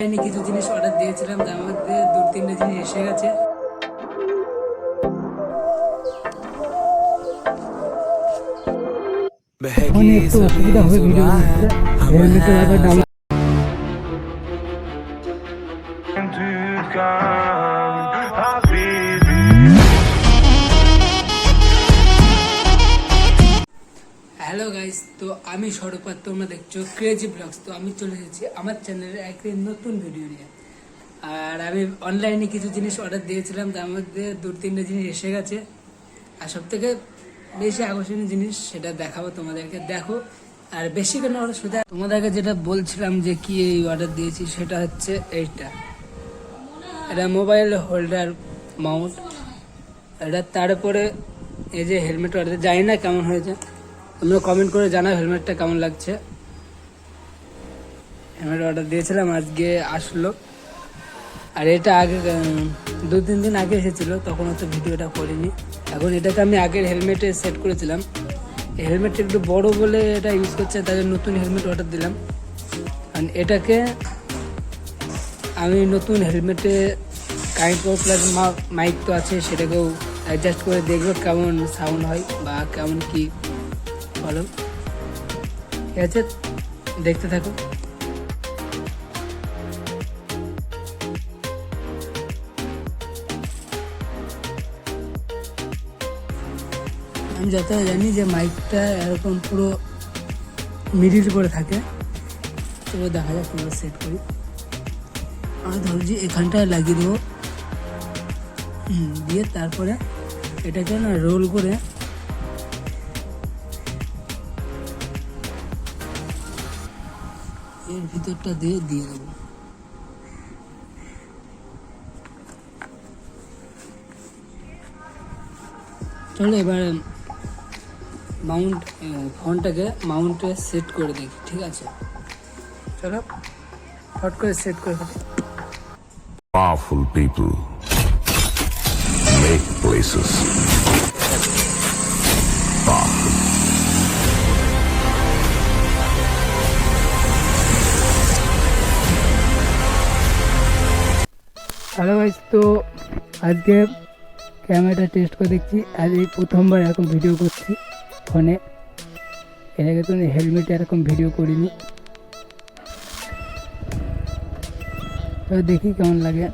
আমি কিছু জিনিস অর্ডার দিয়েছিলাম, তার মধ্যে 2-3টে জিনিস এসে গেছে। ফোনে একটু অসুবিধা হবে ভিডিও করতে, হেলমেটে বারবার ডাউন। হ্যালো গাইস, তো আমি সৌরভ, তোমরা দেখছো ক্রেজি ব্লগস। তো আমি চলে এসেছি আমার চ্যানেলের একটি নতুন ভিডিও নিয়ে। আর আমি অনলাইনে কিছু জিনিস অর্ডার দিয়েছিলাম, তার মধ্যে 2-3টে জিনিস এসে গেছে। আর সব থেকে বেশি আকর্ষণীয় জিনিস সেটা দেখাবো তোমাদেরকে, দেখো। আর বেশি কেন সোজা তোমাদেরকে যেটা বলছিলাম যে কি এই অর্ডার দিয়েছি, সেটা হচ্ছে এইটা। এটা মোবাইল হোল্ডার মাউন্ট। এটা তারপরে এই যে হেলমেট অর্ডার, জানি না কেমন হয়েছে, তোমরা কমেন্ট করে জানাও হেলমেটটা কেমন লাগছে। হেলমেট অর্ডার দিয়েছিলাম, আজকে আসলো। আর এটা আগে 2-3 দিন আগে এসেছিলো, তখন হয়তো ভিডিওটা করিনি। এখন এটাকে আমি আগের হেলমেটে সেট করেছিলাম। এই হেলমেটটা একটু বড় বলে এটা ইউজ করছে, তাই নতুন হেলমেট অর্ডার দিলাম। আর এটাকে আমি নতুন হেলমেটে কারেন্ট পাওয়ার প্লাস মাইক তো আছে, সেটাকেও অ্যাডজাস্ট করে দেখবো কেমন সাউন্ড হয় বা কেমন কি বলো। ঠিক আছে, দেখতে থাকো। আমি যতটা জানি যে মাইকটা এরকম পুরো মিডিল করে থাকে, তো দেখা যাক পুরো সেট করি। আমি ধরছি এখানটায় লাগিয়ে দেবো, দিয়ে তারপরে এটাকে না রোল করে এর ভিতরটা দিয়ে দেবো। চলো এবার ফোনটাকে মাউন্টে সেট করে দেখি, ঠিক আছে? চলো ফট করে সেট করে ফেলি। Powerful people make places powerful. Hello guys, তো আজকে ক্যামেরাটা টেস্ট করে দেখছি। আজ এই প্রথমবার এরকম ভিডিও করছি ফোনে। এর আগে তো হেলমেটে এরকম ভিডিও করিনি, তো দেখি কেমন লাগে।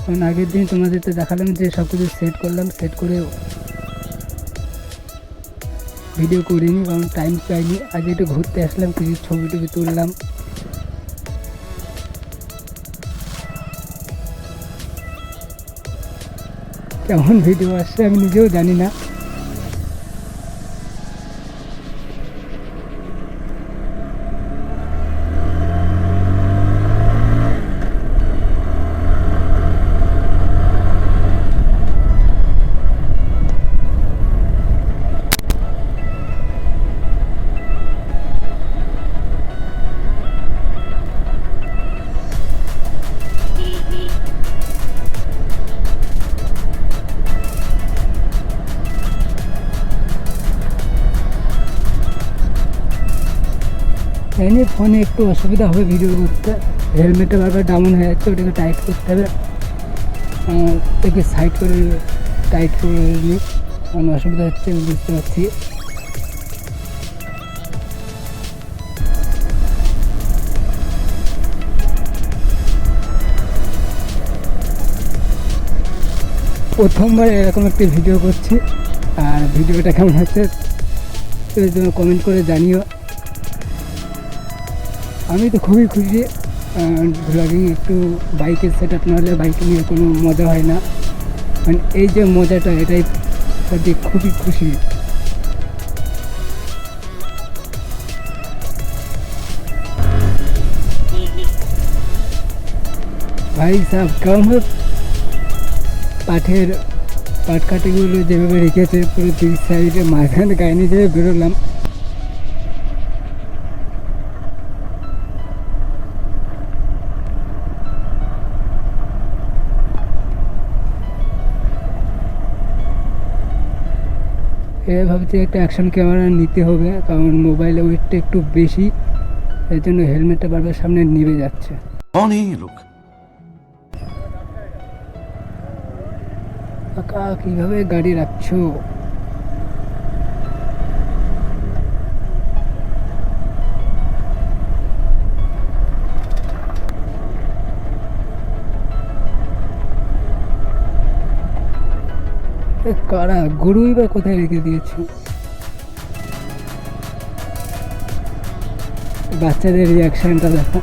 কারণ আগের দিন তোমাদের তো দেখালাম যে সব কিছু সেট করলাম, সেট করে ভিডিও করিনি কারণ টাইম পাইনি। আজ একটু ঘুরতে আসলাম, কিছু ছবি টবি তুললাম। কেমন ভিডিও আসছে আমি নিজেও জানি না। এমনি ফোনে একটু অসুবিধা হবে ভিডিও করতে, হেলমেটে বারবার ডাউন হয়ে যাচ্ছে, ওটাকে টাইট করতে হবে। ওটাকে সাইড করে টাইট করে নিই, অনেক অসুবিধা হচ্ছে আমি বুঝতে পারছি। প্রথমবার এরকম একটি ভিডিও করছি, আর ভিডিওটা কেমন হচ্ছে তুমি কমেন্ট করে জানিও। আমি তো খুবই খুশি। ব্লগিং একটু বাইকের সেট আপ না হলে বাইক নিয়ে কোনো মজা হয় না, মানে এই যে মজাটা, এটাই সত্যি খুবই খুশি। ভাই সাহেব কেমন পাট কাটিগুলো যেভাবে রেখেছে, পুরো 2 সাইডে মাঝখানে গায়ে নিয়ে যেভাবে বেরোলাম। এ ভাবছি একটা অ্যাকশন ক্যামেরা নিতে হবে, কারণ মোবাইলে ওয়েটটা একটু বেশি, এর জন্য হেলমেটটা বারবার সামনে নিভে যাচ্ছে। कौन है ये लोग? কাকা কীভাবে গাড়ি রাখছো? কারা গরুই বা কোথায় রেখে দিয়েছে? বাচ্চাদের রিয়াকশনটা দেখো।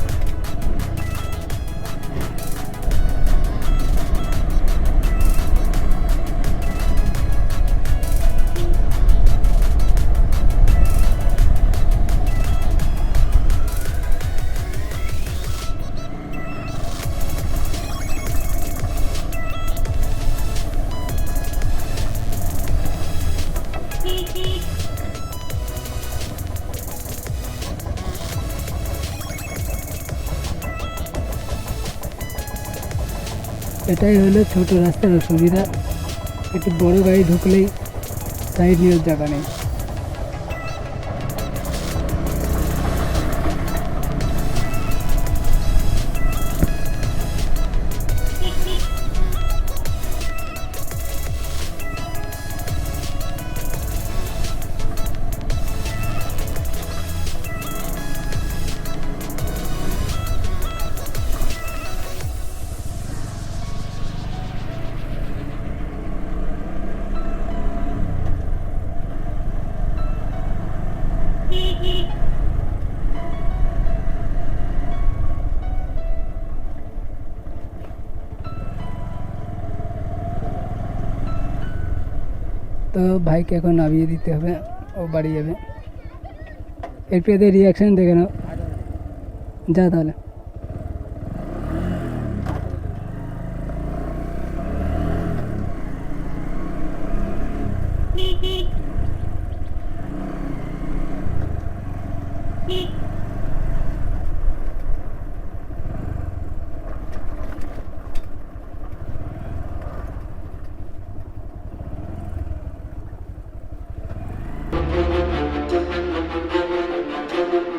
এটাই হলো ছোট রাস্তার অসুবিধা, একটু বড় গাড়ি ঢুকলেই সাইড নেওয়ার জায়গা নেই। তো ভাইকে এখন নামিয়ে দিতে হবে, ও বাড়ি যাবে। একটু এদের রিয়াকশান দেখে নাও, যা তাহলে। Beep.